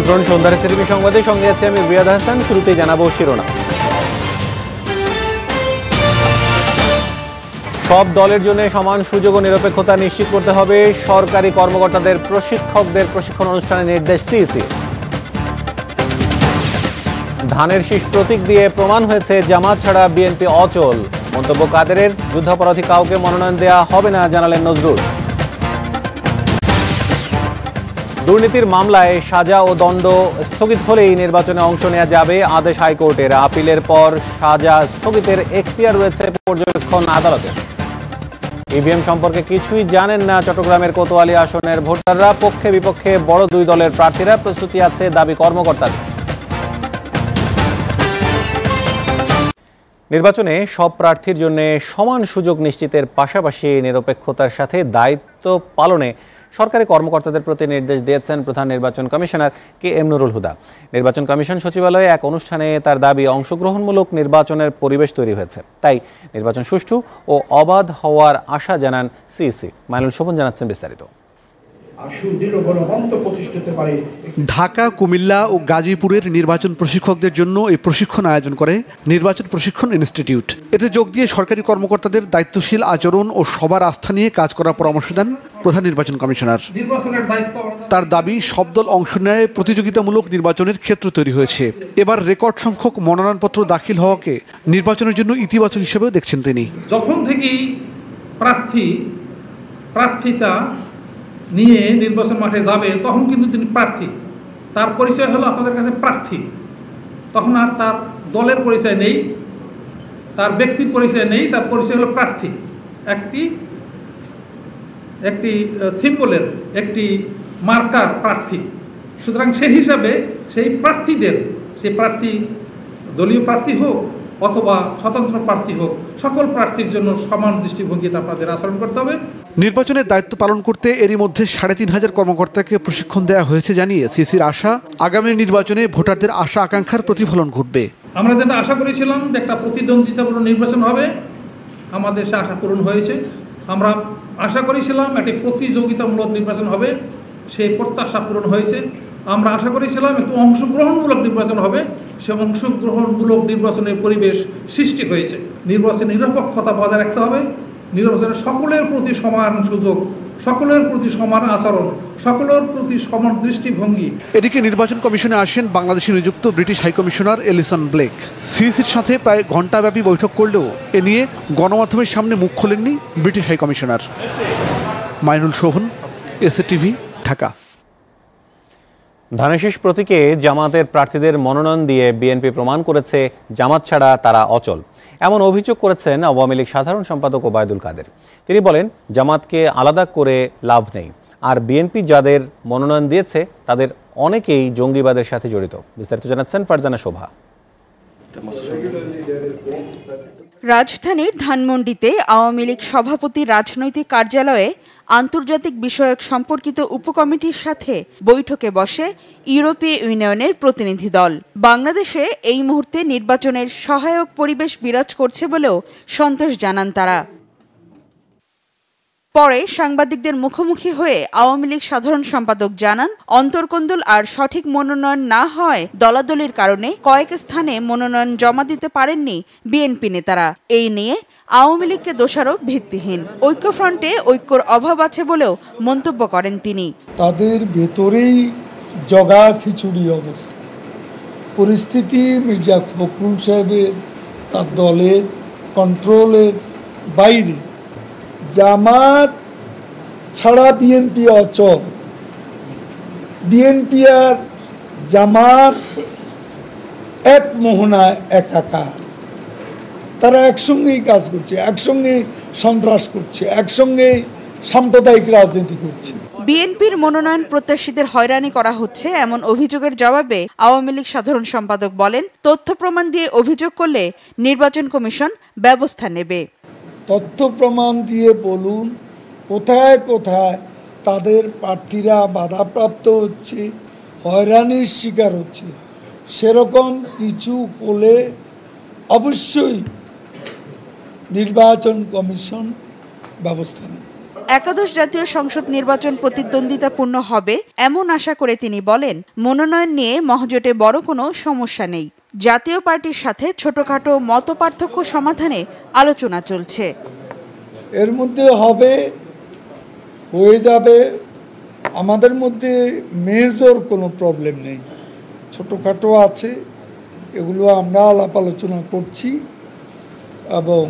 আমন্ত্রণ সন্ধ্যার টিভি সংবাদে, সঙ্গে আছে আমি রিয়াদ হাসান। শুরুতেই জানাবো শিরোনাম। সব দলের জন্য সমান সুযোগ ও নিরপেক্ষতা নিশ্চিত করতে হবে, সরকারি কর্মকর্তাদের প্রশিক্ষকদের প্রশিক্ষণ অনুষ্ঠানে নির্দেশ সিইসি। ধানের শীষ প্রতীক দিয়ে প্রমাণ হয়েছে জামাত ছাড়া বিএনপি অচল, মন্তব্য কাদেরের। যুদ্ধাপরাধী কাউকে মনোনয়ন দেয়া হবে না জানালেন নজরুল। দুর্নীতির মামলায় সাজা ও দণ্ড স্থগিত হলেই নির্বাচনে অংশ নেওয়া যাবে, আদেশ হাইকোর্টের। আপিলের পর সাজা স্থগিতের এখতিয়ার রয়েছে পর্যবেক্ষণ আদালতে। ইভিএম সম্পর্কে কিছুই জানেন না চট্টগ্রামের কোতোয়ালি আসনের ভোটাররা, পক্ষে বিপক্ষে বড় দুই দলের প্রার্থীরা, প্রস্তুতি আছে দাবি কর্মকর্তাদের। নির্বাচনে সব প্রার্থীর জন্য সমান সুযোগ নিশ্চিতের পাশাপাশি নিরপেক্ষতার সাথে দায়িত্ব পালনে সরকারি কর্মকর্তাদের প্রতি নির্দেশ দিয়েছেন প্রধান নির্বাচন কমিশনার KM নুরুল হুদা। নির্বাচন কমিশন সচিবালয়ে এক অনুষ্ঠানে তার দাবি, অংশগ্রহণমূলক নির্বাচনের পরিবেশ তৈরি হয়েছে, তাই নির্বাচন সুষ্ঠু ও অবাধ হওয়ার আশা জানান সিইসি। মাইনুল শোভন জানাচ্ছেন বিস্তারিত। ঢাকা, কুমিল্লা ও গাজীপুরের নির্বাচন প্রশিক্ষকদের জন্য এই প্রশিক্ষণ আয়োজন করে নির্বাচন প্রশিক্ষণ ইনস্টিটিউট। এতে যোগ দিয়ে সরকারি কর্মকর্তাদের দায়িত্বশীল আচরণ ও সবার আস্থা নিয়ে কাজ করার পরামর্শ দেন প্রধান নির্বাচন কমিশনার। তার দাবি, সব দল অংশ নেয় প্রতিযোগিতামূলক নির্বাচনের ক্ষেত্র তৈরি হয়েছে। এবার রেকর্ড সংখ্যক মনোনয়নপত্র দাখিল হওয়াকে নির্বাচনের জন্য ইতিবাচক হিসেবেও দেখছেন তিনি। যখন থেকেই প্রার্থিতা নিয়ে নির্বাচন মাঠে যাবে, তখন কিন্তু তিনি প্রার্থী, তার পরিচয় হলো আপনাদের কাছে প্রার্থী। তখন আর তার দলের পরিচয় নেই, তার ব্যক্তির পরিচয় নেই, তার পরিচয় হলো প্রার্থী। একটি সিম্বলের, একটি মার্কার প্রার্থী। সুতরাং সেই হিসাবে সেই প্রার্থীদের, সেই প্রার্থী দলীয় প্রার্থী হোক অথবা স্বতন্ত্র প্রার্থী হোক, সকল প্রার্থীর জন্য সমান দৃষ্টিভঙ্গিতে আপনাদের আচরণ করতে হবে। নির্বাচনের দায়িত্ব পালন করতে এরই মধ্যে ৩৫০০ কর্মকর্তাকে প্রশিক্ষণ দেওয়া হয়েছে জানিয়ে সিসির আশা, আগামী নির্বাচনে ভোটারদের আশা আকাঙ্ক্ষার প্রতিফলন ঘটবে। আমরা যেটা আশা করেছিলাম যে একটা প্রতিদ্বন্দ্বিতাপূর্ণ নির্বাচন হবে, আমাদের সে আশা পূরণ হয়েছে। আমরা আশা করেছিলাম একটি প্রতিযোগিতামূলক নির্বাচন হবে, সেই প্রত্যাশা পূরণ হয়েছে। আমরা আশা করেছিলাম একটু অংশগ্রহণমূলক নির্বাচন হবে, সে অংশগ্রহণমূলক নির্বাচনের পরিবেশ সৃষ্টি হয়েছে। নির্বাচনের নিরপেক্ষতা বজায় রাখতে হবে, নির্বাচনের সকলের প্রতি সমান সুযোগ, সকলের প্রতি সমান আচরণ, সকলের প্রতি সমান দৃষ্টিভঙ্গি। এদিকে নির্বাচন কমিশনে আসেন বাংলাদেশে নিযুক্ত ব্রিটিশ হাইকমিশনার এলিসন ব্লেক। সিইসির সাথে প্রায় ঘণ্টাব্যাপী বৈঠক করলেও এ নিয়ে গণমাধ্যমের সামনে মুখ খোলেননি British High Commissioner. Mainul Shovon, SATV, Dhaka. ধানের শীষ প্রতীকে জামাতের প্রার্থীদের মনোনয়ন দিয়ে বিএনপি প্রমাণ করেছে জামাত ছাড়া তারা অচল, এমন অভিযোগ করেছেন আওয়ামী লীগ সাধারণ সম্পাদক ওবায়দুল কাদের। তিনি বলেন, জামাতকে আলাদা করে লাভ নেই, আর বিএনপি যাদের মনোনয়ন দিয়েছে তাদের অনেকেই জঙ্গিবাদের সাথে জড়িত। বিস্তারিত জানাচ্ছেন ফারজানা শোভা। রাজধানীর ধানমন্ডিতে আওয়ামী লীগ সভাপতির রাজনৈতিক কার্যালয়ে আন্তর্জাতিক বিষয়ক সম্পর্কিত উপকমিটির সাথে বৈঠকে বসে ইউরোপীয় ইউনিয়নের প্রতিনিধি দল। বাংলাদেশে এই মুহূর্তে নির্বাচনের সহায়ক পরিবেশ বিরাজ করছে বলেও সন্তোষ জানান তারা। পরে সাংবাদিকদের মুখোমুখি হয়ে আওয়ামী লীগ সাধারণ সম্পাদক জানান, অন্তর্কোন্দল আর সঠিক মনোনয়ন না হয় দলাদলির কারণে কয়েক স্থানে মনোনয়ন জমা দিতে পারেননি বিএনপি নেতারা। এই নিয়ে আওয়ামী লীগকে দোষারোপ ভিত্তিহীন। ঐক্যফ্রন্টে ঐক্যর অভাব আছে বলেও মন্তব্য করেন তিনি। তাদের ভেতরেই জগা খিচুড়ি অবস্থা, পরিস্থিতি মির্জা ফখরুল সাহেবের, তার দলের কন্ট্রোলের বাইরে। জামাত ছাড়া বিএনপি অচল, বিএনপি আর জামাত এক মোহনায় একাকার। তারা একসঙ্গেই কাজ করছে, একসঙ্গে সন্ত্রাস করছে, একসঙ্গে সাম্প্রদায়িক রাজনীতি করছে। বিএনপির মনোনয়ন প্রত্যাশীদের হয়রানি করা হচ্ছে এমন অভিযোগের জবাবে আওয়ামী লীগ সাধারণ সম্পাদক বলেন, তথ্য প্রমাণ দিয়ে অভিযোগ করলে নির্বাচন কমিশন ব্যবস্থা নেবে। তথ্য প্রমাণ দিয়ে বলুন কোথায় কোথায় তাদের প্রার্থীরা বাধাপ্রাপ্ত হচ্ছে, হয়রানির শিকার হচ্ছে। সেরকম কিছু হলে অবশ্যই নির্বাচন কমিশন ব্যবস্থা নেবে। একাদশ জাতীয় সংসদ নির্বাচন প্রতিদ্বন্দ্বিতাপূর্ণ হবে এমন আশা করে তিনি বলেন, মনোনয়ন নিয়ে মহাজোটে বড় কোনো সমস্যা নেই। জাতীয় পার্টির সাথে ছোটখাটো মতপার্থক্য সমাধানে আলোচনা চলছে। এর মধ্যে হয়ে যাবে, আমাদের মধ্যে মেজর কোনো প্রবলেম নেই, ছোটোখাটো আছে, এগুলো আমরা আলাপ আলোচনা করছি এবং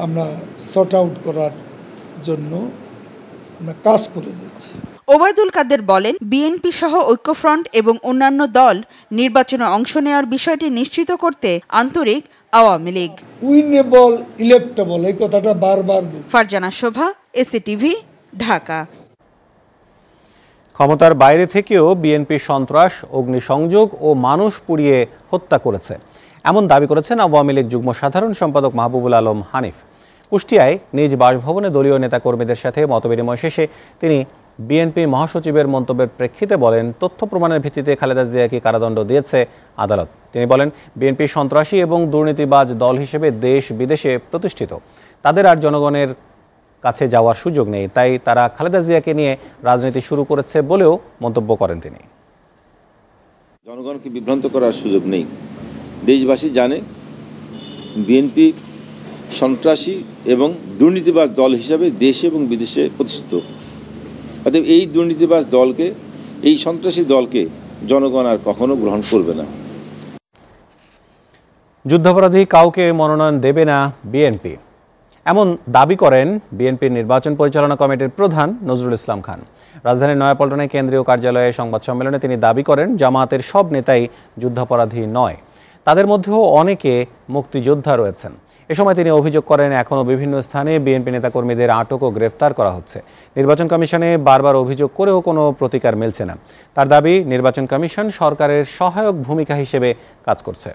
আমরা সর্ট আউট করার জন্য আমরা কাজ করে যাচ্ছি। ওবায়দুল কাদের বলেন, বিএনপি সহ ঐক্যফ্রন্ট এবং অন্যান্য দল নির্বাচনে অংশ নেওয়ার বিষয়টি নিশ্চিত করতে আন্তরিক আওয়ামী লীগ। উইনেবল, ইলেক্টেবল, এই কথাটা বারবার। ফারজানা শোভা, এসিটিভি, ঢাকা। ক্ষমতার বাইরে থেকেও বিএনপি সন্ত্রাস, অগ্নিসংযোগ ও মানুষ পুড়িয়ে হত্যা করেছে, এমন দাবি করেছেন আওয়ামী লীগ যুগ্ম সাধারণ সম্পাদক মাহবুবুল আলম হানিফ। কুষ্টিয়ায় নিজ বাসভবনে দলীয় নেতাকর্মীদের সাথে মতবিনিময় শেষে তিনি বিএনপির মহাসচিবের মন্তব্যের প্রেক্ষিতে বলেন, তথ্য প্রমাণের ভিত্তিতে খালেদা জিয়াকে কারাদণ্ড দিয়েছে আদালত। তিনি বলেন, বিএনপি সন্ত্রাসী এবং দুর্নীতিবাজ দল হিসেবে দেশ বিদেশে প্রতিষ্ঠিত, তাদের আর জনগণের কাছে যাওয়ার সুযোগ নেই, তাই তারা খালেদা জিয়াকে নিয়ে রাজনীতি শুরু করেছে বলেও মন্তব্য করেন তিনি। জনগণকে বিভ্রান্ত করার সুযোগ নেই। দেশবাসী জানে বিএনপি সন্ত্রাসী এবং দুর্নীতিবাজ দল হিসাবে দেশে এবং বিদেশে প্রতিষ্ঠিত। অতএব এই দুর্নীতিবাজ দলকে, এই সন্ত্রাসী দলকে জনগণ আর কখনো গ্রহণ করবে না। যুদ্ধাপরাধী কাউকে মনোনয়ন দেবে না বিএনপি, এমন দাবি করেন বিএনপির নির্বাচন পরিচালনা কমিটির প্রধান নজরুল ইসলাম খান। রাজধানীর নয়াপল্টনে কেন্দ্রীয় কার্যালয়ে সংবাদ সম্মেলনে তিনি দাবি করেন, জামায়াতের সব নেতাই যুদ্ধাপরাধী নয়, তাদের মধ্যেও অনেকে মুক্তিযোদ্ধা রয়েছেন। এ সময় তিনি অভিযোগ করেন, এখনও বিভিন্ন স্থানে বিএনপি নেতাকর্মীদের আটক ও গ্রেফতার করা হচ্ছে। নির্বাচন কমিশনে বারবার অভিযোগ করেও কোনো প্রতিকার মিলছে না। তার দাবি, নির্বাচন কমিশন সরকারের সহায়ক ভূমিকা হিসেবে কাজ করছে।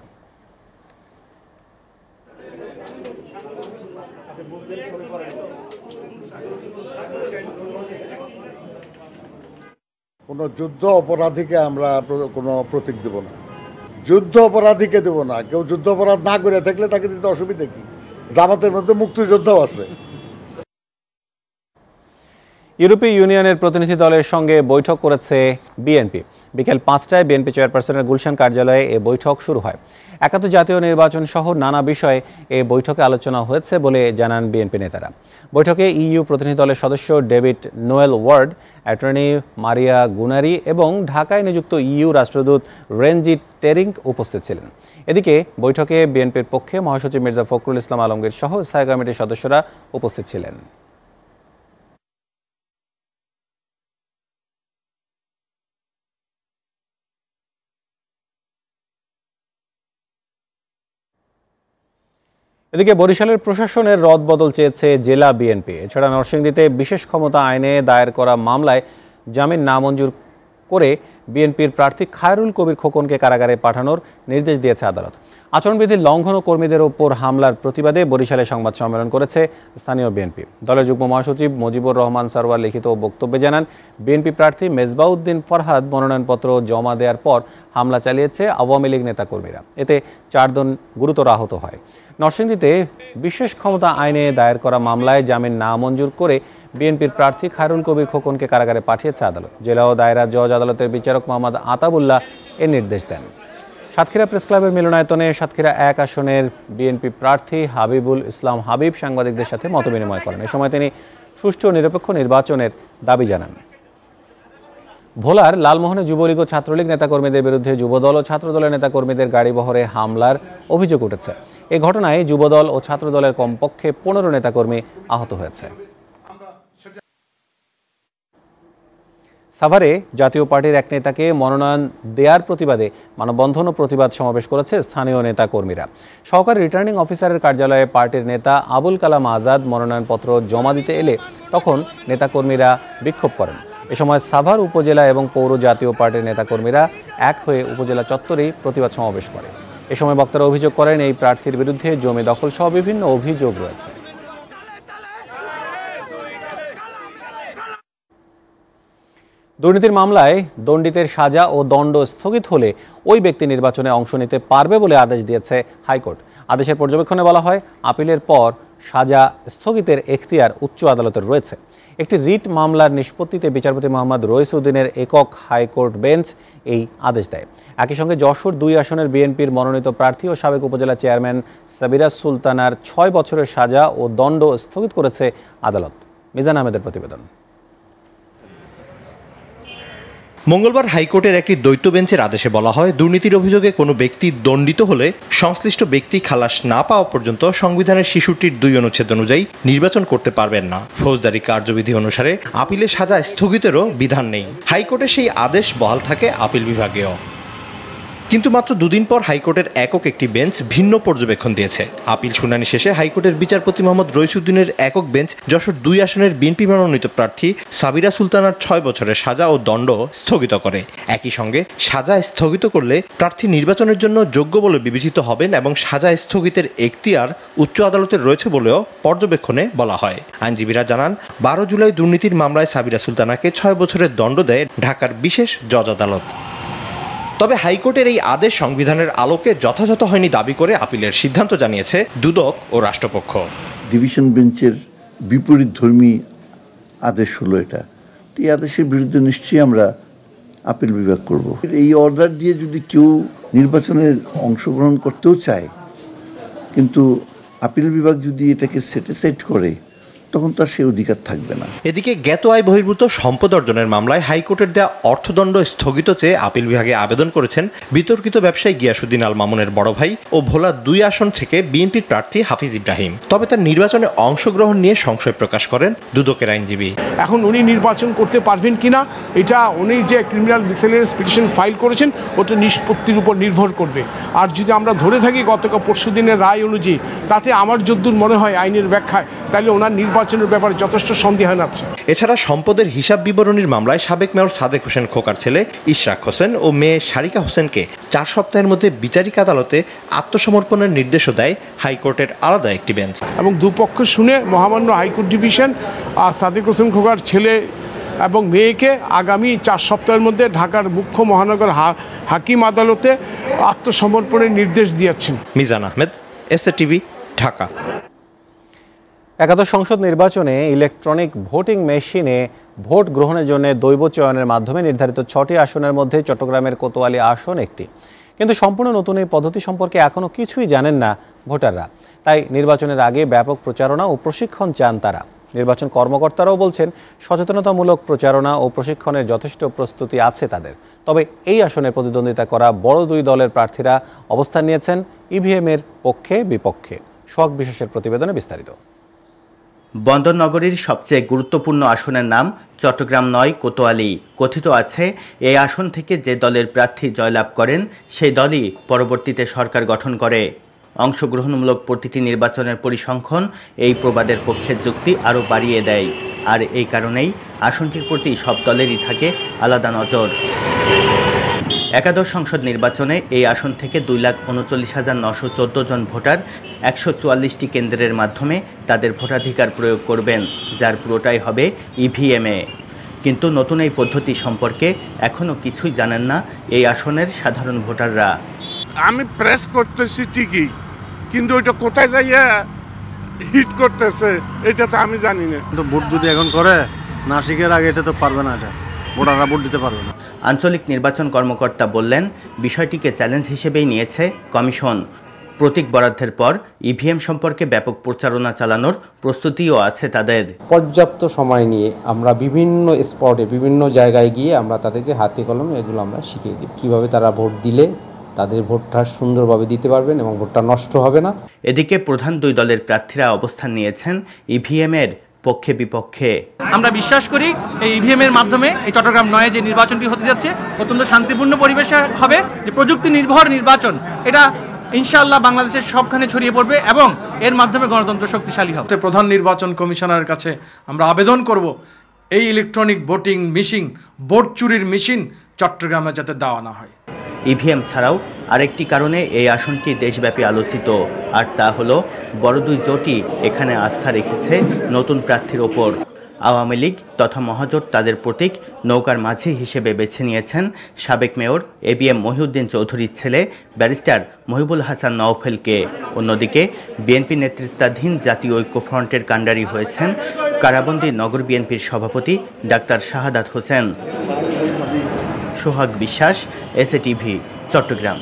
কোনো যুদ্ধ অপরাধীকে আমরা কোনো প্রতীক দেব না, যুদ্ধ অপরাধীকে দেব না। কেউ যুদ্ধ অপরাধ না করে থাকলে তাকে দিতে অসুবিধা কি? জামাতের মধ্যে মুক্তিযোদ্ধাও আছে। ইউরোপীয় ইউনিয়নের প্রতিনিধি দলের সঙ্গে বৈঠক করেছে বিএনপি। বিকেল 5টায় বিএনপি চেয়ারপারসনের গুলশান কার্যালয়ে এ বৈঠক শুরু হয়। একাত্তর জাতীয় নির্বাচন সহ নানা বিষয়ে এ বৈঠকে আলোচনা হয়েছে বলে জানান বিএনপি নেতারা। বৈঠকে ইইউ প্রতিনিধি দলের সদস্য David Noel Ward, attorney Maria Gunari এবং ঢাকায় নিযুক্ত ইইউ রাষ্ট্রদূত রেনজিট টেরিং উপস্থিত ছিলেন। এদিকে বৈঠকে বিএনপির পক্ষে মহাসচিব মির্জা ফখরুল ইসলাম আলমগীর সহ স্থায়ী কমিটির সদস্যরা উপস্থিত ছিলেন। এদিকে বরিশালের প্রশাসনের রদবদল চেয়েছে জেলা বিএনপি। এছাড়া নরসিংদীতে বিশেষ ক্ষমতা আইনে দায়ের করা মামলায় জামিন নামঞ্জুর করে বিএনপির প্রার্থী খায়রুল কবির খোকনকে কারাগারে পাঠানোর নির্দেশ দিয়েছে আদালত। আচরণবিধির লঙ্ঘন ও কর্মীদের ওপর হামলার প্রতিবাদে বরিশালে সংবাদ সম্মেলন করেছে স্থানীয় বিএনপি। দলের যুগ্ম মহাসচিব মুজিবুর রহমান সারওয়ার লিখিত বক্তব্যে জানান, বিএনপি প্রার্থী মেজবাউদ্দিন ফরহাদ মনোনয়নপত্র জমা দেওয়ার পর হামলা চালিয়েছে আওয়ামী লীগ নেতাকর্মীরা। এতে 4 জন গুরুতর আহত হয়। নরসিংদীতে বিশেষ ক্ষমতা আইনে দায়ের করা মামলায় জামিন নামঞ্জুর করে বিএনপির প্রার্থী খায়রুল কবির খোকনকে কারাগারে পাঠিয়েছে আদালত। জেলা ও দায়রা জজ আদালতের বিচারক মোহাম্মদ আতাবুল্লাহ এর নির্দেশ দেন। সাতক্ষীরা প্রেস ক্লাবের মিলনায়তনে সাতক্ষীরা 1 আসনের বিএনপি প্রার্থী হাবিবুল ইসলাম হাবিব সাংবাদিকদের সাথে মতবিনিময় করেন। এ সময় তিনি সুষ্ঠু ও নিরপেক্ষ নির্বাচনের দাবি জানান। ভোলার লালমোহনে যুবলীগ ও ছাত্রলীগ নেতাকর্মীদের বিরুদ্ধে যুবদল ও ছাত্রদলের নেতাকর্মীদের গাড়িবহরে হামলার অভিযোগ উঠেছে। এই ঘটনায় যুবদল ও ছাত্রদলের কমপক্ষে 15 নেতাকর্মী আহত হয়েছে। সাভারে জাতীয় পার্টির এক নেতাকে মনোনয়ন দেওয়ার প্রতিবাদে মানববন্ধন ও প্রতিবাদ সমাবেশ করেছে স্থানীয় নেতাকর্মীরা। সহকারী রিটার্নিং অফিসারের কার্যালয়ে পার্টির নেতা আবুল কালাম আজাদ মনোনয়নপত্র জমা দিতে এলে তখন নেতাকর্মীরা বিক্ষোভ করেন। এ সময় সাভার উপজেলা এবং পৌর জাতীয় পার্টির নেতাকর্মীরা এক হয়ে উপজেলা চত্বরেই প্রতিবাদ সমাবেশ করে। এ সময় বক্তারা অভিযোগ করেন, এই প্রার্থীর বিরুদ্ধে জমি দখল সহ বিভিন্ন অভিযোগ রয়েছে। দুর্নীতির মামলায় দণ্ডিতের সাজা ও দণ্ড স্থগিত হলে ওই ব্যক্তি নির্বাচনে অংশ নিতে পারবে বলে আদেশ দিয়েছে হাইকোর্ট। আদেশের পর্যবেক্ষণে বলা হয়, আপিলের পর সাজা স্থগিতের এখতিয়ার উচ্চ আদালতের রয়েছে। একটি রিট মামলার নিষ্পত্তিতে বিচারপতি মোহাম্মদ রইসউদ্দিনের একক হাইকোর্ট বেঞ্চ এই আদেশ দেয়। একই সঙ্গে যশোর 2 আসনের বিএনপির মনোনীত প্রার্থী ও সাবেক উপজেলা চেয়ারম্যান সাবিরা সুলতানার 6 বছরের সাজা ও দণ্ড স্থগিত করেছে আদালত। মিজান আহমেদের প্রতিবেদন। মঙ্গলবার হাইকোর্টের একটি দ্বৈত বেঞ্চের আদেশে বলা হয়, দুর্নীতির অভিযোগে কোনো ব্যক্তি দণ্ডিত হলে সংশ্লিষ্ট ব্যক্তি খালাস না পাওয়া পর্যন্ত সংবিধানের 66 2 অনুচ্ছেদ অনুযায়ী নির্বাচন করতে পারবেন না। ফৌজদারি কার্যবিধি অনুসারে আপিলের সাজা স্থগিতেরও বিধান নেই। হাইকোর্টে সেই আদেশ বহাল থাকে আপিল বিভাগেও। কিন্তু মাত্র 2 দিন পর হাইকোর্টের একক একটি বেঞ্চ ভিন্ন পর্যবেক্ষণ দিয়েছে। আপিল শুনানি শেষে হাইকোর্টের বিচারপতি মোহাম্মদ রইসউদ্দিনের একক বেঞ্চ যশোর 2 আসনের বিএনপি মনোনীত প্রার্থী সাবিরা সুলতানার 6 বছরের সাজা ও দণ্ড স্থগিত করে। একই সঙ্গে সাজা স্থগিত করলে প্রার্থী নির্বাচনের জন্য যোগ্য বলে বিবেচিত হবেন এবং সাজা স্থগিতের এখতিয়ার উচ্চ আদালতের রয়েছে বলেও পর্যবেক্ষণে বলা হয়। আইনজীবীরা জানান, 12 জুলাই দুর্নীতির মামলায় সাবিরা সুলতানাকে 6 বছরের দণ্ড দেয় ঢাকার বিশেষ জজ আদালত। তবে হাইকোর্টের এই আদেশ সংবিধানের আলোকে যথাযথ হয়নি দাবি করে আপিলের সিদ্ধান্ত জানিয়েছে দুদক ও রাষ্ট্রপক্ষ। ডিভিশন বেঞ্চের বিপরীতধর্মী আদেশ হলো এটা। এই আদেশের বিরুদ্ধে নিশ্চয়ই আমরা আপিল বিভাগ করব। এই অর্ডার দিয়ে যদি কেউ নির্বাচনে অংশগ্রহণ করতেও চায়, কিন্তু আপিল বিভাগ যদি এটাকে সেটিসাইড করে, তখন তার সে অধিকার থাকবে না। এদিকে জ্ঞাত আয় বহির্ভূত সম্পদ অর্জনের মামলায় হাইকোর্টের দেয়া অর্থদণ্ড স্থগিত চেয়ে আপিল বিভাগে আবেদন করেছেন বিতর্কিত ব্যবসায়ী গিয়াসউদ্দিন আল মামুনের বড় ভাই ও ভোলা 2 আসন থেকে বিএনপির প্রার্থী হাফিজ ইব্রাহিম। তবে তার নির্বাচনে অংশগ্রহণ নিয়ে সংশয় প্রকাশ করেন দুদকের আইনজীবী। এখন উনি নির্বাচন করতে পারবেন কিনা, এটা উনি যে ক্রিমিনাল মিসেলেনিয়াস পিটিশন ফাইল করেছেন ওটা নিষ্পত্তির উপর নির্ভর করবে। আর যদি আমরা ধরে থাকি গতকাল পরশুদিনের রায় অনুযায়ী, তাতে আমার যদ্দূর মনে হয় আইনের ব্যাখ্যায়, তাহলে ওনার নির্বাচনের ব্যাপারে যথেষ্ট সন্দেহান আছে। এছাড়া সম্পদের হিসাব বিবরণীর মামলায় সাবেক মেয়র সাদেক হোসেন খোকার ছেলে ইশরাক হোসেন ও মেয়ে শারিকা হোসেনকে 4 সপ্তাহের মধ্যে বিচারিক আদালতে আত্মসমর্পণের নির্দেশও দেয় হাইকোর্টের আলাদা একটি বেঞ্চ। এবং দুপক্ষ শুনে মহামান্য হাইকোর্ট ডিভিশন সাদেক হোসেন খোকার ছেলে এবং মেয়েকে আগামী 4 সপ্তাহের মধ্যে ঢাকার মুখ্য মহানগর হাকিম আদালতে আত্মসমর্পণের নির্দেশ দিয়েছেন। মিজান আহমেদ, এসএটিভি, ঢাকা। একাদশ সংসদ নির্বাচনে ইলেকট্রনিক ভোটিং মেশিনে ভোট গ্রহণের জন্য দৈব চয়নের মাধ্যমে নির্ধারিত 6টি আসনের মধ্যে চট্টগ্রামের কোতোয়ালি আসন একটি। কিন্তু সম্পূর্ণ নতুন এই পদ্ধতি সম্পর্কে এখনও কিছুই জানেন না ভোটাররা। তাই নির্বাচনের আগে ব্যাপক প্রচারণা ও প্রশিক্ষণ চান তারা। নির্বাচন কর্মকর্তারাও বলছেন, সচেতনতামূলক প্রচারণা ও প্রশিক্ষণের যথেষ্ট প্রস্তুতি আছে তাদের। তবে এই আসনে প্রতিদ্বন্দ্বিতা করা বড় 2 দলের প্রার্থীরা অবস্থান নিয়েছেন ইভিএমের পক্ষে বিপক্ষে। শখ বিশেষের প্রতিবেদনে বিস্তারিত। বন্দরনগরীর সবচেয়ে গুরুত্বপূর্ণ আসনের নাম চট্টগ্রাম 9 কোতোয়ালি। কথিত আছে, এই আসন থেকে যে দলের প্রার্থী জয়লাভ করেন সেই দলই পরবর্তীতে সরকার গঠন করে। অংশগ্রহণমূলক প্রতিটি নির্বাচনের পরিসংখ্যান এই প্রবাদের পক্ষের যুক্তি আরও বাড়িয়ে দেয়। আর এই কারণেই আসনটির প্রতি সব দলেরই থাকে আলাদা নজর। একাদশ সংসদ নির্বাচনে এই আসন থেকে 2,39,914 জন ভোটার 144টি কেন্দ্রের মাধ্যমে তাদের ভোটাধিকার প্রয়োগ করবেন, যার পুরোটাই হবে ইভিএমে। কিন্তু নতুন এই পদ্ধতি সম্পর্কে এখনও কিছুই জানেন না এই আসনের সাধারণ ভোটাররা। আমি প্রেস করতেছি ঠিকই, কিন্তু ওইটা কোথায় যাইয়া হিট করতেছে এটা তো আমি জানি না। ভোট যদি এখন করে না শিখের আগে এটা তো পারবে না, এটা ভোটাররা ভোট দিতে পারবে না। আঞ্চলিক নির্বাচন কর্মকর্তা বললেন, বিষয়টিকে চ্যালেঞ্জ হিসেবেই নিয়েছে কমিশন। প্রতীক বরাদ্দের পর ইভিএম সম্পর্কে ব্যাপক প্রচারণা চালানোর প্রস্তুতিও আছে তাদের। পর্যাপ্ত সময় নিয়ে আমরা বিভিন্ন স্পটে বিভিন্ন জায়গায় গিয়ে আমরা তাদেরকে হাতে কলমে এগুলো আমরা শিখিয়ে দিই, কীভাবে তারা ভোট দিলে তাদের ভোটটা সুন্দরভাবে দিতে পারবেন এবং ভোটটা নষ্ট হবে না। এদিকে প্রধান 2 দলের প্রার্থীরা অবস্থান নিয়েছেন ইভিএমের পক্ষে বিপক্ষে। আমরা বিশ্বাস করি এই ইভিএমের মাধ্যমে এই চট্টগ্রাম 9 যে নির্বাচনটি হতে যাচ্ছে অত্যন্ত শান্তিপূর্ণ পরিবেশে হবে। যে প্রযুক্তি নির্ভর নির্বাচন, এটা ইনশাআল্লাহ বাংলাদেশের সবখানে ছড়িয়ে পড়বে এবং এর মাধ্যমে গণতন্ত্র শক্তিশালী হবে। প্রধান নির্বাচন কমিশনারের কাছে আমরা আবেদন করব, এই ইলেকট্রনিক ভোটিং মেশিন, ভোট চুরির মেশিন চট্টগ্রামে যাতে দেওয়া না হয়। ইভিএম ছাড়াও আরেকটি কারণে এই আসনটি দেশব্যাপী আলোচিত, আর তা হলো বড় 2 জোটই এখানে আস্থা রেখেছে নতুন প্রার্থীর ওপর। আওয়ামী লীগ তথা মহাজোট তাদের প্রতীক নৌকার মাঝি হিসেবে বেছে নিয়েছেন সাবেক মেয়র ABM মহিউদ্দিন চৌধুরীর ছেলে ব্যারিস্টার মহিবুল হাসান নওফেলকে। অন্যদিকে বিএনপি নেতৃত্বাধীন জাতীয় ঐক্যফ্রন্টের কাণ্ডারি হয়েছেন কারাবন্দী নগর বিএনপির সভাপতি ডাক্তার শাহাদাত হোসেন। সোহাগ বিশ্বাস, SATV, চট্টগ্রাম।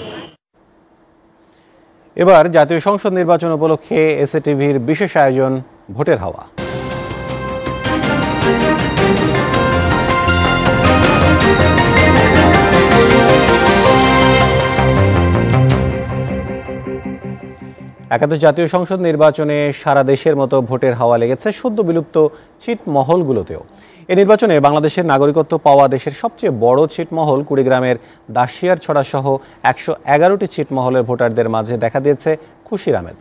এবার জাতীয় সংসদ নির্বাচন উপলক্ষে SATVর বিশেষ আয়োজন ভোটের হাওয়া। একাদশ জাতীয় সংসদ নির্বাচনে সারা দেশের মতো ভোটের হাওয়া লেগেছে সদ্য বিলুপ্ত ছিটমহলগুলোতেও। এই নির্বাচনে বাংলাদেশের নাগরিকত্ব পাওয়া দেশের সবচেয়ে বড় ছিটমহল কুড়িগ্রামের দাসিয়ারছড়া সহ 111টি ছিটমহলের ভোটারদের মাঝে দেখা দিয়েছে খুশির আমেজ।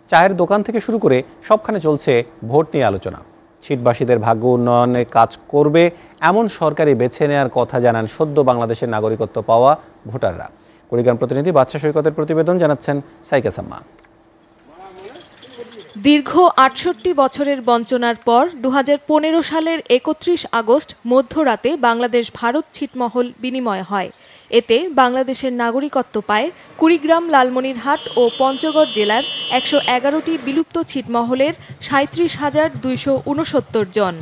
চায়ের দোকান থেকে শুরু করে সবখানে চলছে ভোট নিয়ে আলোচনা। ছিটবাসীদের ভাগ্য উন্নয়নে কাজ করবে এমন সরকারি বেছে নেওয়ার কথা জানান সদ্য বাংলাদেশের নাগরিকত্ব পাওয়া ভোটাররা। কুড়িগ্রাম প্রতিনিধি বাদশা সৈকতের প্রতিবেদন, জানাচ্ছেন সাইকা সাম্মা। দীর্ঘ ৬৮ বছরের বঞ্চনার পর ২০১৫ সালের ৩১ আগস্ট মধ্যরাতে বাংলাদেশ ভারত ছিটমহল বিনিময় হয়। এতে বাংলাদেশের নাগরিকত্ব পায় কুড়িগ্রাম, লালমনিরহাট ও পঞ্চগড় জেলার ১১১টি বিলুপ্ত ছিটমহলের ৩৭,২৬৯ জন।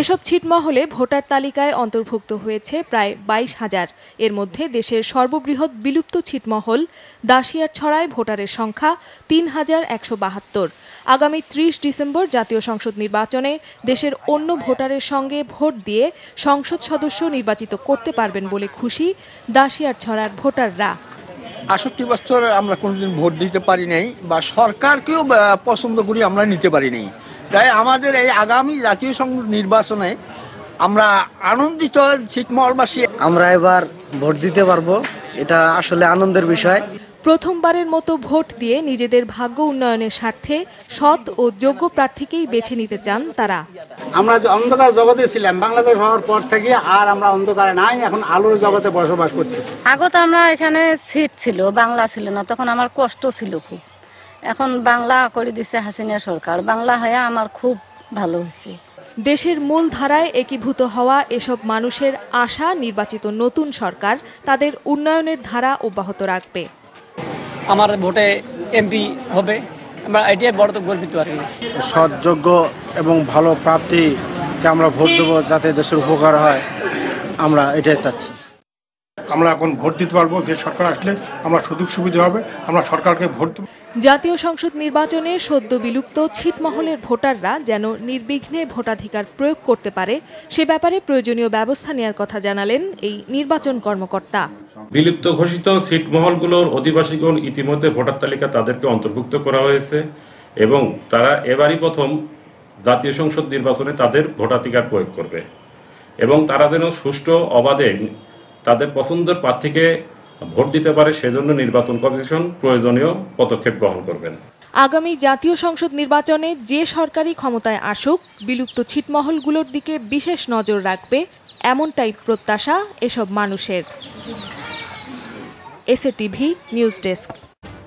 এসব ছিটমহলে ভোটার তালিকায় অন্তর্ভুক্ত হয়েছে প্রায় ২২,০০০। এর মধ্যে দেশের সর্ববৃহৎ বিলুপ্ত ছিটমহল দাসিয়ারছড়ায় ভোটারের সংখ্যা ৩,১৭২। আগামী ৩০ ডিসেম্বর জাতীয় সংসদ নির্বাচনে দেশের অন্য ভোটারের সঙ্গে ভোট দিয়ে সংসদ সদস্য নির্বাচিত করতে পারবেন বলে খুশি দাসিয়ারছড়ার ভোটাররা। ৬৮ বছর আমরা কোনোদিন ভোট দিতে পারি নাই বা সরকারকেও পছন্দ করি আমরা নিতে পারি নাই। তাই আমাদের এই আগামী জাতীয় সংসদ নির্বাচনে আমরা আনন্দিত ছিটমহলবাসী। আমরা এবার ভোট দিতে পারবো, এটা আসলে আনন্দের বিষয়। প্রথমবারের মতো ভোট দিয়ে নিজেদের ভাগ্য উন্নয়নের স্বার্থে সৎ ও যোগ্য প্রার্থীকেই বেছে নিতে চান তারা। আমরা অন্ধকার জগতে ছিলাম, বাংলাদেশ হওয়ার পর থেকে আর আমরা অন্ধকারে নাই, এখন আলোর জগতে বসবাস করতেছি। আগে তো আমরা এখানে সিট ছিল, বাংলা ছিল না, তখন আমার কষ্ট ছিল খুব। এখন বাংলা করে দিচ্ছে হাসিনা সরকার, বাংলা হয়ে আমার খুব ভালো হয়েছে। দেশের মূল ধারায় একীভূত হওয়া এসব মানুষের আশা নির্বাচিত নতুন সরকার তাদের উন্নয়নের ধারা অব্যাহত রাখবে। আমার ভোটে MP হবে, আমরা এটাই বড় তো গর্বিত আর কি। সৎ, যোগ্য এবং ভালো প্রার্থীকে আমরা ভোট দেবো যাতে দেশের উপকার হয়, আমরা এটাই চাচ্ছি। আমরা এখন ভোট দিতে পারবো, যে সরকার আসলে আমরা সুযোগ সুবিধা হবে, আমরা সরকারকে ভোট দেব। জাতীয় সংসদ নির্বাচনে সদ্য বিলুপ্ত ছিটমহলের ভোটাররা যেন নির্বিঘ্নে ভোটাধিকার প্রয়োগ করতে পারে সে ব্যাপারে প্রয়োজনীয় ব্যবস্থা নেওয়ার কথা জানালেন এই নির্বাচন কর্মকর্তা। বিলুপ্ত ঘোষিত ছিটমহলগুলোর অধিবাসীগণ ইতিমধ্যে ভোটার তালিকা তাদেরকে অন্তর্ভুক্ত করা হয়েছে এবং তারা এবারই প্রথম জাতীয় সংসদ নির্বাচনে তাদের ভোটাধিকার প্রয়োগ করবে এবং তারা যেন সুষ্ঠু অবাধে তাদের পছন্দের প্রার্থীকে ভোট দিতে পারে সেজন্য নির্বাচন কমিশন প্রয়োজনীয় পদক্ষেপ গ্রহণ করবেন। আগামী জাতীয় সংসদ নির্বাচনে যে সরকারি ক্ষমতায় আসুক বিলুপ্ত ছিটমহলগুলোর দিকে বিশেষ নজর রাখবে এমনটাই প্রত্যাশা এসব মানুষের। SATV news desk.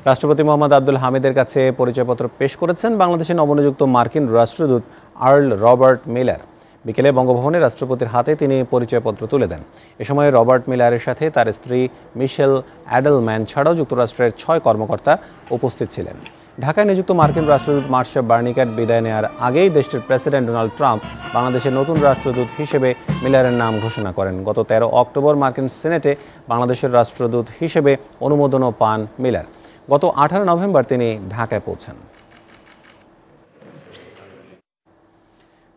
রাষ্ট্রপতি মোহাম্মদ আব্দুল হামিদের কাছে পরিচয়পত্র পেশ করেছেন বাংলাদেশে নবনিযুক্ত মার্কিন রাষ্ট্রদূত আর্ল রবার্ট মিলার। বিকেলে বঙ্গভবনে রাষ্ট্রপতির হাতে তিনি পরিচয়পত্র তুলে দেন। এ সময় রবার্ট মিলারের সাথে তার স্ত্রী মিশেল অ্যাডেলম্যান ছাড়াও যুক্তরাষ্ট্রের 6 কর্মকর্তা উপস্থিত ছিলেন। ঢাকায় নিযুক্ত মার্কিন রাষ্ট্রদূত মার্শা বার্নিকাট বিদায় নেওয়ার আগেই দেশটির প্রেসিডেন্ট ডোনাল্ড ট্রাম্প বাংলাদেশের নতুন রাষ্ট্রদূত হিসেবে মিলারের নাম ঘোষণা করেন। গত 13 অক্টোবর মার্কিন সিনেটে বাংলাদেশের রাষ্ট্রদূত হিসেবে অনুমোদনও পান মিলার। গত 18 নভেম্বর তিনি ঢাকায় পৌঁছান।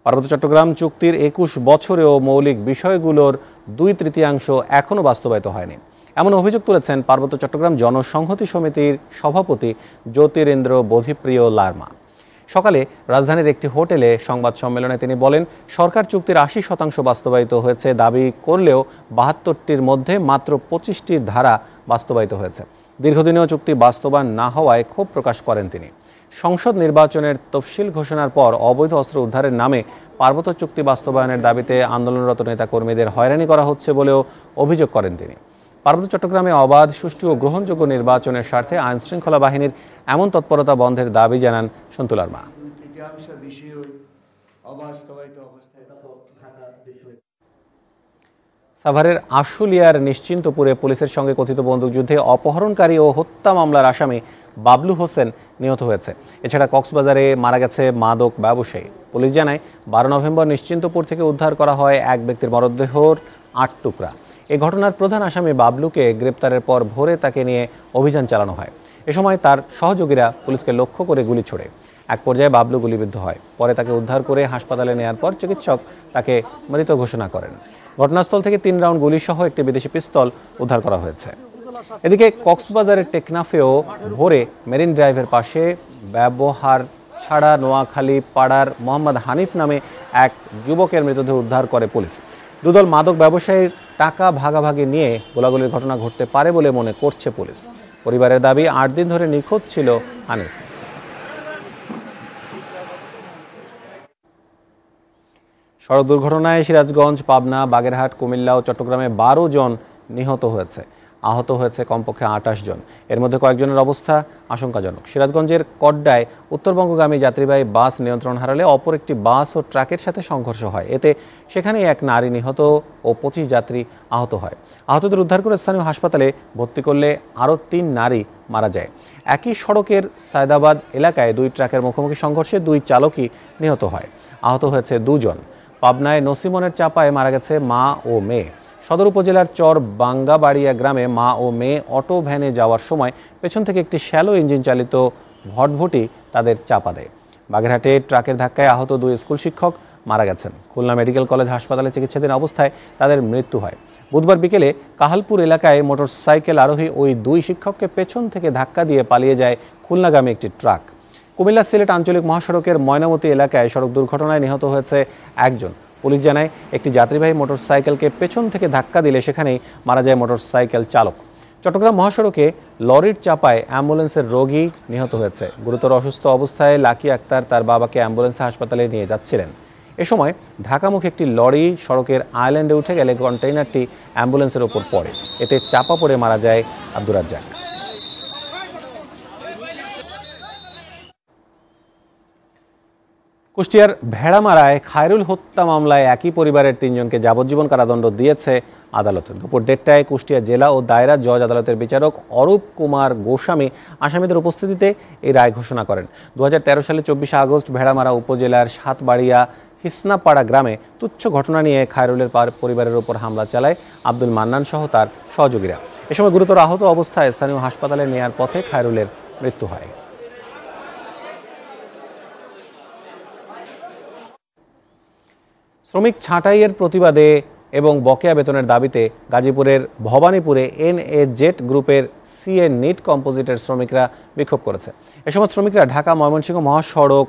পার্বত্য চট্টগ্রাম চুক্তির 21 বছরেও মৌলিক বিষয়গুলোর 2/3 এখনও বাস্তবায়িত হয়নি, এমন অভিযোগ তুলেছেন পার্বত্য চট্টগ্রাম জনসংহতি সমিতির সভাপতি জ্যোতিরেন্দ্র বোধিপ্রিয় লারমা। সকালে রাজধানীর একটি হোটেলে সংবাদ সম্মেলনে তিনি বলেন, সরকার চুক্তির 80% বাস্তবায়িত হয়েছে দাবি করলেও 72টির মধ্যে মাত্র 25টির ধারা বাস্তবায়িত হয়েছে। দীর্ঘদিনেও চুক্তি বাস্তবায়ন না হওয়ায় ক্ষোভ প্রকাশ করেন তিনি। সংসদ নির্বাচনের তফসিল ঘোষণার পর অবৈধ অস্ত্র উদ্ধারের নামে পার্বত্য চুক্তি বাস্তবায়নের দাবিতে আন্দোলনরত নেতাকর্মীদের হয়রানি করা হচ্ছে বলেও অভিযোগ করেন তিনি। পার্বত্য চট্টগ্রামে অবাধ, সুষ্ঠু ও গ্রহণযোগ্য নির্বাচনের স্বার্থে আইনশৃঙ্খলা বাহিনীর এমন তৎপরতা বন্ধের দাবি জানান সন্তু লারমা। অবাস্তবায়িত অবস্থায় সাভারের আশুলিয়ার নিশ্চিন্তপুরে পুলিশের সঙ্গে কথিত বন্দুকযুদ্ধে অপহরণকারী ও হত্যা মামলার আসামি বাবলু হোসেন নিহত হয়েছে। এছাড়া কক্সবাজারে মারা গেছে মাদক ব্যবসায়ী। পুলিশ জানায় 12 নভেম্বর নিশ্চিন্তপুর থেকে উদ্ধার করা হয় এক ব্যক্তির মরদেহর 8 টুকরা। এই ঘটনার প্রধান আসামি বাবলুকে গ্রেপ্তারের পর ভোরে তাকে নিয়ে অভিযান চালানো হয়। এ সময় তার সহযোগীরা পুলিশকে লক্ষ্য করে গুলি ছোড়ে। এক পর্যায়ে বাবলু গুলিবিদ্ধ হয়। পরে তাকে উদ্ধার করে হাসপাতালে নেওয়ার পর চিকিৎসক তাকে মৃত ঘোষণা করেন। ঘটনাস্থল থেকে 3 রাউন্ড গুলিসহ একটি বিদেশি পিস্তল উদ্ধার করা হয়েছে। এদিকে কক্সবাজারের টেকনাফেও ভোরে মেরিন ড্রাইভের পাশে ব্যবহার ছাড়া নোয়াখালী পাড়ার মোহাম্মদ হানিফ নামে এক যুবকের মৃতদেহ উদ্ধার করে পুলিশ। দুদল মাদক ব্যবসায়ীর টাকা ভাগাভাগি নিয়ে গোলাগুলির ঘটনা ঘটতে পারে বলে মনে করছে পুলিশ। পরিবারের দাবি 8 দিন ধরে নিখোঁজ ছিল হানিফ। সড়ক দুর্ঘটনায় সিরাজগঞ্জ, পাবনা, বাগেরহাট, কুমিল্লা ও চট্টগ্রামে 12 জন নিহত হয়েছে। আহত হয়েছে কমপক্ষে 28 জন। এর মধ্যে কয়েকজনের অবস্থা আশঙ্কাজনক। সিরাজগঞ্জের কড্ডায় উত্তরবঙ্গগামী যাত্রীবাহী বাস নিয়ন্ত্রণ হারালে অপর একটি বাস ও ট্রাকের সাথে সংঘর্ষ হয়। এতে সেখানেই এক নারী নিহত ও 25 যাত্রী আহত হয়। আহতদের উদ্ধার করে স্থানীয় হাসপাতালে ভর্তি করলে আরও 3 নারী মারা যায়। একই সড়কের সায়দাবাদ এলাকায় 2 ট্রাকের মুখোমুখি সংঘর্ষে 2 চালকই নিহত হয়। আহত হয়েছে 2 জন। পাবনায় নসিমনের চাপায় মারা গেছে মা ও মেয়ে। সদর উপজেলার চর বাঙ্গাবাড়িয়া গ্রামে মা ও মেয়ে অটো ভ্যানে যাওয়ার সময় পেছন থেকে একটি শ্যালো ইঞ্জিন চালিত ভটভটি তাদের চাপা দেয়। বাগেরহাটে ট্রাকের ধাক্কায় আহত 2 স্কুল শিক্ষক মারা গেছেন। খুলনা মেডিকেল কলেজ হাসপাতালে চিকিৎসাধীন অবস্থায় তাদের মৃত্যু হয়। বুধবার বিকেলে কাহালপুর এলাকায় মোটরসাইকেল আরোহী ওই 2 শিক্ষককে পেছন থেকে ধাক্কা দিয়ে পালিয়ে যায় খুলনাগামী একটি ট্রাক। কুমিল্লা সিলেট আঞ্চলিক মহাসড়কের ময়নামতি এলাকায় সড়ক দুর্ঘটনায় নিহত হয়েছে 1 জন। পুলিশ জানায় একটি যাত্রীবাহী মোটরসাইকেলকে পেছন থেকে ধাক্কা দিলে সেখানেই মারা যায় মোটরসাইকেল চালক। চট্টগ্রাম মহাসড়কে লরির চাপায় অ্যাম্বুলেন্সের রোগী নিহত হয়েছে। গুরুতর অসুস্থ অবস্থায় লাকি আক্তার তার বাবাকে অ্যাম্বুলেন্সে হাসপাতালে নিয়ে যাচ্ছিলেন। এ সময় ঢাকামুখী একটি লরি সড়কের আইল্যান্ডে উঠে গেলে কন্টেইনারটি অ্যাম্বুলেন্সের ওপর পড়ে। এতে চাপা পড়ে মারা যায় আব্দুর রাজ্জাক। কুষ্টিয়ার ভেড়ামারায় খায়রুল হত্যা মামলায় একই পরিবারের 3 জনকে যাবজ্জীবন কারাদণ্ড দিয়েছে আদালত। দুপুর 1:30টায় কুষ্টিয়া জেলা ও দায়রা জজ আদালতের বিচারক অরূপ কুমার গোস্বামী আসামিদের উপস্থিতিতে এই রায় ঘোষণা করেন। 2013 সালে 24 আগস্ট ভেড়ামারা উপজেলার সাতবাড়িয়া হিসনাপাড়া গ্রামে তুচ্ছ ঘটনা নিয়ে খায়রুলের পরিবারের উপর হামলা চালায় আব্দুল মান্নান সহ তার সহযোগীরা। এ সময় গুরুতর আহত অবস্থায় স্থানীয় হাসপাতালে নেয়ার পথে খায়রুলের মৃত্যু হয়। শ্রমিক ছাঁটাইয়ের প্রতিবাদে এবং বকেয়া বেতনের দাবিতে গাজীপুরের ভবানীপুরে NAZ গ্রুপের CA নিট কম্পোজিটের শ্রমিকরা বিক্ষোভ করেছে। এ সময় শ্রমিকরা ঢাকা ময়মনসিংহ মহাসড়ক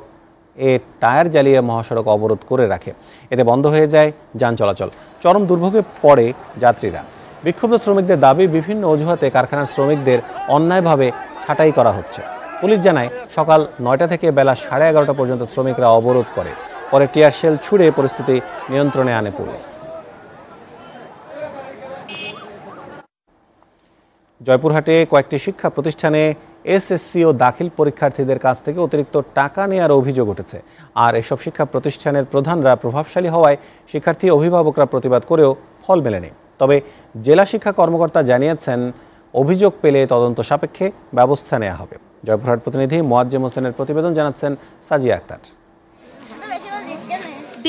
টায়ার জ্বালিয়ে মহাসড়ক অবরোধ করে রাখে। এতে বন্ধ হয়ে যায় যান চলাচল। চরম দুর্ভোগে পড়ে যাত্রীরা। বিক্ষুব্ধ শ্রমিকদের দাবি, বিভিন্ন অজুহাতে কারখানার শ্রমিকদের অন্যায়ভাবে ছাঁটাই করা হচ্ছে। পুলিশ জানায় সকাল 9টা থেকে বেলা 11:30 পর্যন্ত শ্রমিকরা অবরোধ করে। পরে টিয়ার শেল ছুড়ে পরিস্থিতি নিয়ন্ত্রণে আনে পুলিশ। জয়পুরহাটে কয়েকটি শিক্ষা প্রতিষ্ঠানে SSC ও দাখিল পরীক্ষার্থীদের কাছ থেকে অতিরিক্ত টাকা নেওয়ার অভিযোগ উঠেছে। আর এসব শিক্ষা প্রতিষ্ঠানের প্রধানরা প্রভাবশালী হওয়ায় শিক্ষার্থী অভিভাবকরা প্রতিবাদ করেও ফল মেলেনি। তবে জেলা শিক্ষা কর্মকর্তা জানিয়েছেন, অভিযোগ পেলে তদন্ত সাপেক্ষে ব্যবস্থা নেওয়া হবে। জয়পুরহাট প্রতিনিধি মোয়াজ্জেম হোসেনের প্রতিবেদন, জানাচ্ছেন সাজিয়া আক্তার।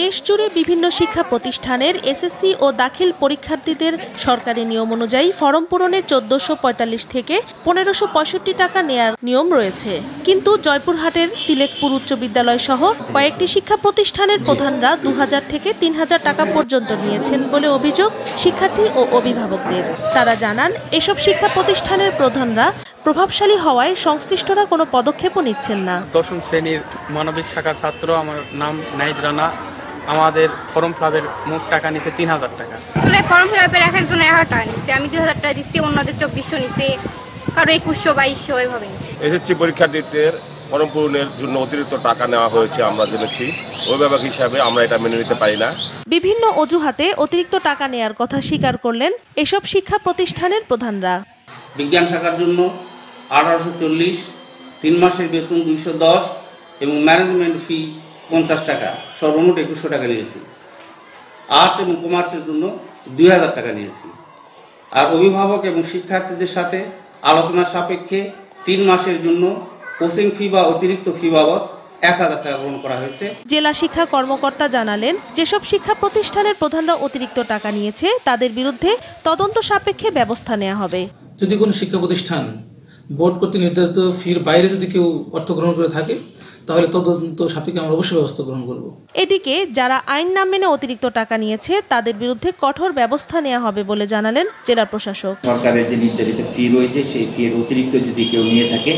দেশজুড়ে বিভিন্ন শিক্ষা প্রতিষ্ঠানের SSC ও দাখিল পরীক্ষার্থীদের সরকারি নিয়ম অনুযায়ী ফরম পূরণে 1445 থেকে 1565 টাকা নেয়ার নিয়ম রয়েছে। কিন্তু জয়পুরহাটের তিলেকপুর উচ্চ বিদ্যালয় সহ কয়েকটি শিক্ষা প্রতিষ্ঠানের প্রধানরা 2000 থেকে 3000 টাকা পর্যন্ত নিয়েছেন বলে অভিযোগ শিক্ষার্থী ও অভিভাবকদের। তারা জানান, এসব শিক্ষা প্রতিষ্ঠানের প্রধানরা প্রভাবশালী হওয়ায় সংশ্লিষ্টরা কোনো পদক্ষেপও নিচ্ছেন না। 10ম শ্রেণীর মানবিক শাখার ছাত্র, আমার নাম নাহিদ রানা। আমাদের ফর্ম ফিলাপের মোট টাকা নিচ্ছে 3000 টাকা। স্কুলে ফর্ম ফিলাপের এক একজন 1000 টাকা নিচ্ছে। আমি 2000 টাকা দিচ্ছি, অন্যদের 2400 নিচ্ছে, কারো 2100 2200 এভাবে নিচ্ছে। SSC পরীক্ষার্থীদের ফর্ম পূরণের জন্য অতিরিক্ত টাকা নেওয়া হয়েছে আমরা জেনেছি। অভিভাবক হিসাবে আমরা এটা মেনে নিতে পারি না। বিভিন্ন অজুহাতে অতিরিক্ত টাকা নেয়ার কথা স্বীকার করলেন এসব শিক্ষা প্রতিষ্ঠানের প্রধানরা। বিজ্ঞান শাখার জন্য 1840, 3 মাসের বেতন 210 এবং ম্যানেজমেন্ট ফি 50 টাকা, সর্বমোট 2100 টাকা নিয়েছি। আর্টস এবং কমার্সের জন্য 2000 টাকা নিয়েছি। আর অভিভাবক এবং শিক্ষার্থীদের সাথে আলোচনা সাপেক্ষে 3 মাসের জন্য কোচিং ফি বা অতিরিক্ত ফি বাবদ 1000 টাকা গ্রহণ করা হয়েছে। জেলা শিক্ষা কর্মকর্তা জানালেন, যেসব শিক্ষা প্রতিষ্ঠানের প্রধানরা অতিরিক্ত টাকা নিয়েছে তাদের বিরুদ্ধে তদন্ত সাপেক্ষে ব্যবস্থা নেওয়া হবে। যদি কোনো শিক্ষা প্রতিষ্ঠান বোর্ড কর্তৃক নির্ধারিত ফির বাইরে যদি কেউ অর্থ গ্রহণ করে থাকে তাহলে তদন্ত সাপেক্ষে আমরা অবশ্যই ব্যবস্থা গ্রহণ করব। এদিকে যারা আইন না মেনে অতিরিক্ত টাকা নিয়েছে তাদের বিরুদ্ধে কঠোর ব্যবস্থা নেওয়া হবে বলে জানালেন জেলা প্রশাসক। সরকারের যে নির্ধারিত ফি রয়েছে সেই ফির অতিরিক্ত যদি কেউ নিয়ে থাকে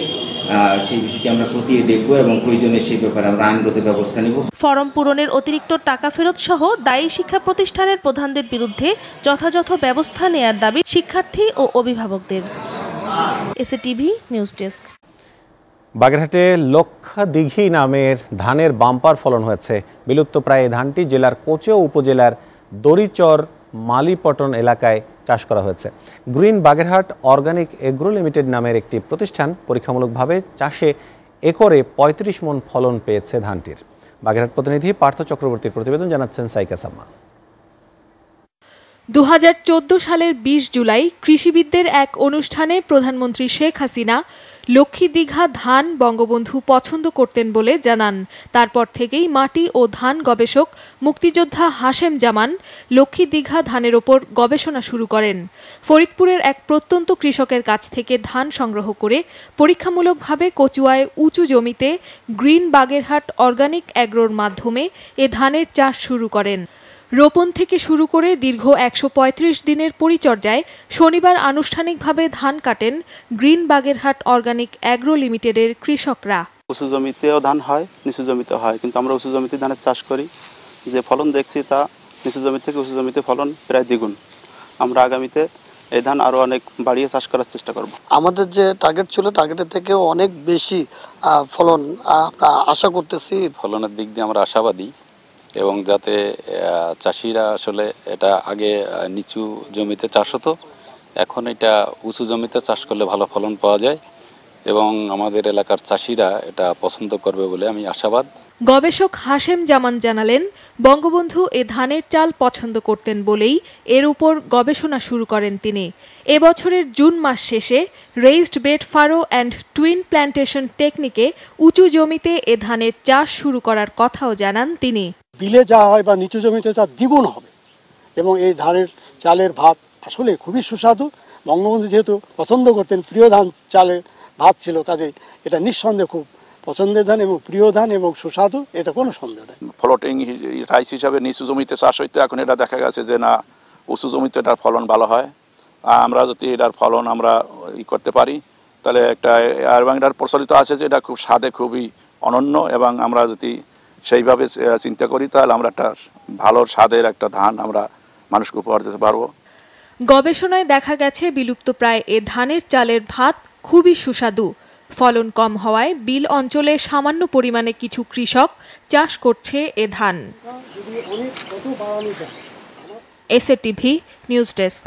সেই বিষয়টি আমরা খতিয়ে দেখব এবং প্রয়োজনে সেই ব্যাপারে আমরা আইনগত ব্যবস্থা নেব। ফরম পূরণের অতিরিক্ত টাকা ফেরত সহ দায়ী শিক্ষা প্রতিষ্ঠানের প্রধানদের বিরুদ্ধে যথাযথ ব্যবস্থা নেয়ার দাবি শিক্ষার্থী ও অভিভাবকদের। SATV news desk. বাগেরহাটে লক্ষাদিঘি নামের ধানের বাম্পার ফলন হয়েছে। বিলুপ্ত প্রায় এই ধানটি জেলার কোচেও উপজেলার দড়িচর মালিপটন এলাকায় চাষ করা হয়েছে। Green Bagerhat organic agro limited নামের একটি প্রতিষ্ঠান পরীক্ষামূলকভাবে চাষে একরে 35 মণ ফলন পেয়েছে ধানটির। বাগেরহাট প্রতিনিধি পার্থ চক্রবর্তীর প্রতিবেদন, জানাচ্ছেন সাইকা সাম্মা। 2014 সালের 20 জুলাই কৃষিবিদদের এক অনুষ্ঠানে প্রধানমন্ত্রী শেখ হাসিনা লক্ষ্মীদীঘা ধান বঙ্গবন্ধু পছন্দ করতেন বলে জানান। তারপর থেকেই মাটি ও ধান গবেষক মুক্তিযোদ্ধা হাশেম জামান লক্ষ্মীদীঘা ধানের ওপর গবেষণা শুরু করেন। ফরিদপুরের এক প্রত্যন্ত কৃষকের কাছ থেকে ধান সংগ্রহ করে পরীক্ষামূলকভাবে কচুয়ায় উঁচু জমিতে গ্রিন বাগেরহাট অর্গানিক অ্যাগ্রোর মাধ্যমে এ ধানের চাষ শুরু করেন। রোপণ থেকে শুরু করে দীর্ঘ 135 দিনের পরিচর্যায় শনিবার আনুষ্ঠানিকভাবে ধান কাটেন গ্রিন বাগেরহাট অর্গানিক অ্যাগ্রো লিমিটেডের কৃষকরা। উঁচু জমিতেও ধান হয়, নিচু জমিতে হয়, কিন্তু আমরা উঁচু জমিতে ধানের চাষ করি। যে ফলন দেখছি তা নিচু জমি থেকে উঁচু জমিতে ফলন প্রায় দ্বিগুণ। আমরা আগামীতে এই ধান আরও অনেক বাড়িয়ে চাষ করার চেষ্টা করব। আমাদের যে টার্গেট ছিল টার্গেটের থেকেও অনেক বেশি ফলন আমরা আশা করতেছি। ফলনের দিক দিয়ে আমরা আশাবাদী এবং যাতে চাষিরা আসলে এটা আগে নিচু জমিতে চাষ হতো, এখন এটা উঁচু জমিতে চাষ করলে ভালো ফলন পাওয়া যায় এবং আমাদের এলাকার চাষিরা এটা পছন্দ করবে বলে আমি আশাবাদ। গবেষক হাশেম জামান জানালেন, বঙ্গবন্ধু এ ধানের চাল পছন্দ করতেন বলেই এর উপর গবেষণা শুরু করেন তিনি। এবছরের জুন মাস শেষে raised bed furrow and twin plantation টেকনিকে উঁচু জমিতে এ ধানের চাষ শুরু করার কথাও জানান তিনি। বিলে যা হয় বা নিচু জমিতে তা দ্বিগুণ হবে এবং এই ধানের চালের ভাত আসলে খুবই সুস্বাদু। বঙ্গবন্ধু যেহেতু পছন্দ করতেন, প্রিয় ধান চালের ভাত ছিল, কাজে এটা নিঃসন্দেহে খুব পছন্দের ধান এবং প্রিয় ধান এবং সুস্বাদু, এটা কোনো সন্দেহ নেই। ফ্লোটিং রাইস হিসাবে নিচু জমিতে চাষ হইতো, এখন এটা দেখা গেছে যে না, উঁচু জমিতে এটার ফলন ভালো হয়। আমরা যদি এটার ফলন আমরা করতে পারি তাহলে একটা, এবং এটার প্রচলিত আছে যে এটা খুব স্বাদে খুবই অনন্য, এবং আমরা যদি সেইভাবে চিন্তা করি তাহলে আমরা একটা ভালো স্বাদের একটা ধান আমরা মানুষকে উপহার দিতে পারবো। গবেষণায় দেখা গেছে বিলুপ্ত প্রায় এ ধানের চালের ভাত খুবই সুস্বাদু। ফলন কম হওয়ায় বিল অঞ্চলে সামান্য পরিমাণে কিছু কৃষক চাষ করছে এ ধান। SATV news desk.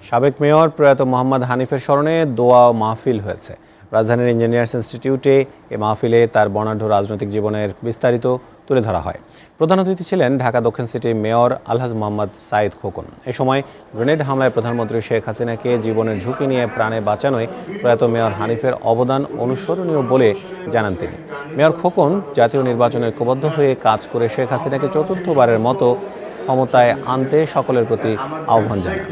সাবেক মেয়র প্রয়াত মোহাম্মদ হানিফের স্মরণে দোয়া ও মাহফিল হয়েছে। রাজধানীর ইঞ্জিনিয়ার্স ইনস্টিটিউটে এ মাহফিলে তার বর্ণাঢ্য রাজনৈতিক জীবনের বিস্তারিত তুলে ধরা হয়। প্রধান অতিথি ছিলেন ঢাকা দক্ষিণ সিটি মেয়র আলহাজ মোহাম্মদ সাইদ খোকন। এ সময় গ্রেনেড হামলায় প্রধানমন্ত্রী শেখ হাসিনাকে জীবনের ঝুঁকি নিয়ে প্রাণে বাঁচানোয় প্রয়াত মেয়র হানিফের অবদান অনুসরণীয় বলে জানান তিনি। মেয়র খোকন জাতীয় নির্বাচনে ঐক্যবদ্ধ হয়ে কাজ করে শেখ হাসিনাকে চতুর্থবারের মতো ক্ষমতায় আনতে সকলের প্রতি আহ্বান জানান।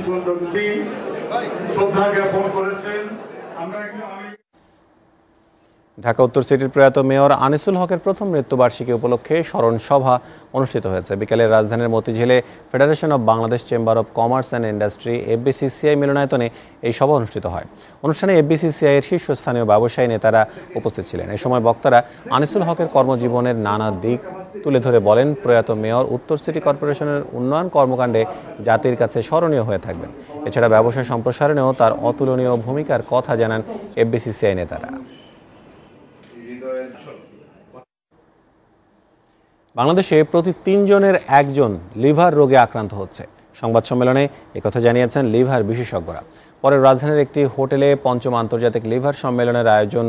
ঢাকা উত্তর সিটির প্রয়াত মেয়র আনিসুল হকের প্রথম মৃত্যুবার্ষিকী উপলক্ষে স্মরণ সভা অনুষ্ঠিত হয়েছে। বিকেলে রাজধানীর মতিঝিলে federation of Bangladesh chamber of commerce and industry FBCCI মিলনায়তনে এই সভা অনুষ্ঠিত হয়। অনুষ্ঠানে FBCCI এর শীর্ষস্থানীয় ব্যবসায়ী নেতারা উপস্থিত ছিলেন। এ সময় বক্তারা আনিসুল হকের কর্মজীবনের নানা দিক তুলে ধরে বলেন, প্রয়াত মেয়র উত্তর সিটি কর্পোরেশনের উন্নয়ন কর্মকাণ্ডে জাতির কাছে স্মরণীয় হয়ে থাকবেন। এছাড়া ব্যবসা সম্প্রসারণেও তার অতুলনীয় ভূমিকার কথা জানান FBCCI নেতারা। বাংলাদেশে প্রতি 3 জনের 1 জন লিভার রোগে আক্রান্ত হচ্ছে। সংবাদ সম্মেলনে একথা জানিয়েছেন লিভার বিশেষজ্ঞরা। পরে রাজধানীর একটি হোটেলে 5ম আন্তর্জাতিক লিভার সম্মেলনের আয়োজন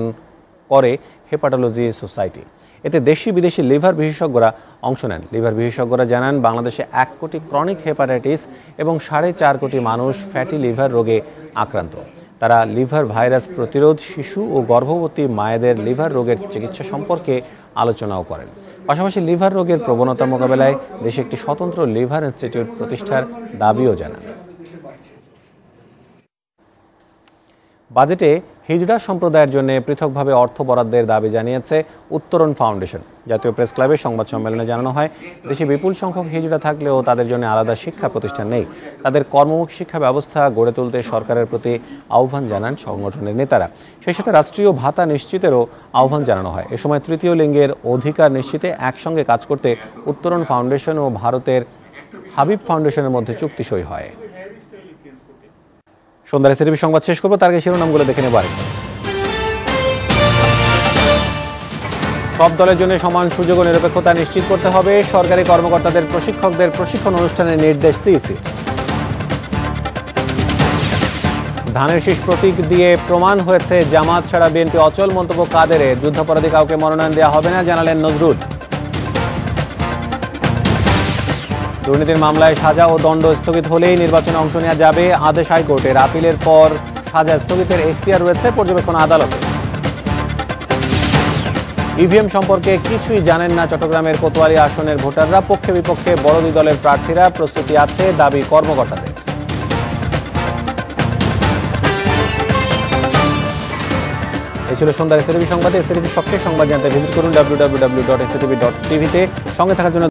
করে হেপাটোলজি সোসাইটি। এতে দেশি বিদেশি লিভার বিশেষজ্ঞরা অংশ নেন। লিভার বিশেষজ্ঞরা জানান, বাংলাদেশে 1 কোটি ক্রনিক হেপাটাইটিস এবং 4.5 কোটি মানুষ ফ্যাটি লিভার রোগে আক্রান্ত। তারা লিভার ভাইরাস প্রতিরোধ, শিশু ও গর্ভবতী মায়েদের লিভার রোগের চিকিৎসা সম্পর্কে আলোচনাও করেন। পাশাপাশি লিভার রোগের প্রবণতা মোকাবেলায় দেশে একটি স্বতন্ত্র লিভার ইনস্টিটিউট প্রতিষ্ঠার দাবিও জানান। বাজেটে হিজড়া সম্প্রদায়ের জন্য পৃথকভাবে অর্থ বরাদ্দের দাবি জানিয়েছে উত্তরণ ফাউন্ডেশন। জাতীয় প্রেস ক্লাবে সংবাদ সম্মেলনে জানানো হয়, দেশে বিপুল সংখ্যক হিজড়া থাকলেও তাদের জন্য আলাদা শিক্ষা প্রতিষ্ঠান নেই। তাদের কর্মমুখী শিক্ষা ব্যবস্থা গড়ে তুলতে সরকারের প্রতি আহ্বান জানান সংগঠনের নেতারা। সেই সাথে রাষ্ট্রীয় ভাতা নিশ্চিতেরও আহ্বান জানানো হয়। এ সময় তৃতীয় লিঙ্গের অধিকার নিশ্চিতে একসঙ্গে কাজ করতে উত্তরণ ফাউন্ডেশন ও ভারতের হাবিব ফাউন্ডেশনের মধ্যে চুক্তি সই হয়। সন্ধ্যার এসটিভি সংবাদ শেষ করবো, তার আগে শিরোনামগুলো দেখে নেব। সব দলের জন্য সমান সুযোগ ও নিরপেক্ষতা নিশ্চিত করতে হবে, সরকারি কর্মকর্তাদের প্রশিক্ষকদের প্রশিক্ষণ অনুষ্ঠানের নির্দেশ সিইসির। ধানের শীষ প্রতীক দিয়ে প্রমাণ হয়েছে জামাত ছাড়া বিএনপি অচল, মন্তব্য কাদেরের। যুদ্ধাপরাধী কাউকে মনোনয়ন দেওয়া হবে না, জানালেন নজরুল। দুর্নীতির মামলায় সাজা ও দণ্ড স্থগিত হলেই নির্বাচনে অংশ নেওয়া যাবে, আদেশ হাইকোর্টের। আপিলের পর সাজা স্থগিতের এখতিয়ার রয়েছে পর্যবেক্ষণ আদালতে। ইভিএম সম্পর্কে কিছুই জানেন না চট্টগ্রামের কোতোয়ালি আসনের ভোটাররা, পক্ষে বিপক্ষে বড়দি দলের প্রার্থীরা, প্রস্তুতি আছে দাবি কর্মকর্তাদের। এই ছিল সন্ধ্যার এসটিভি সংবাদে। এসটিভি সবচেয়ে সংবাদ জানতে ভিজিট করুন www.stv.tv-তে। সঙ্গে থাকার জন্য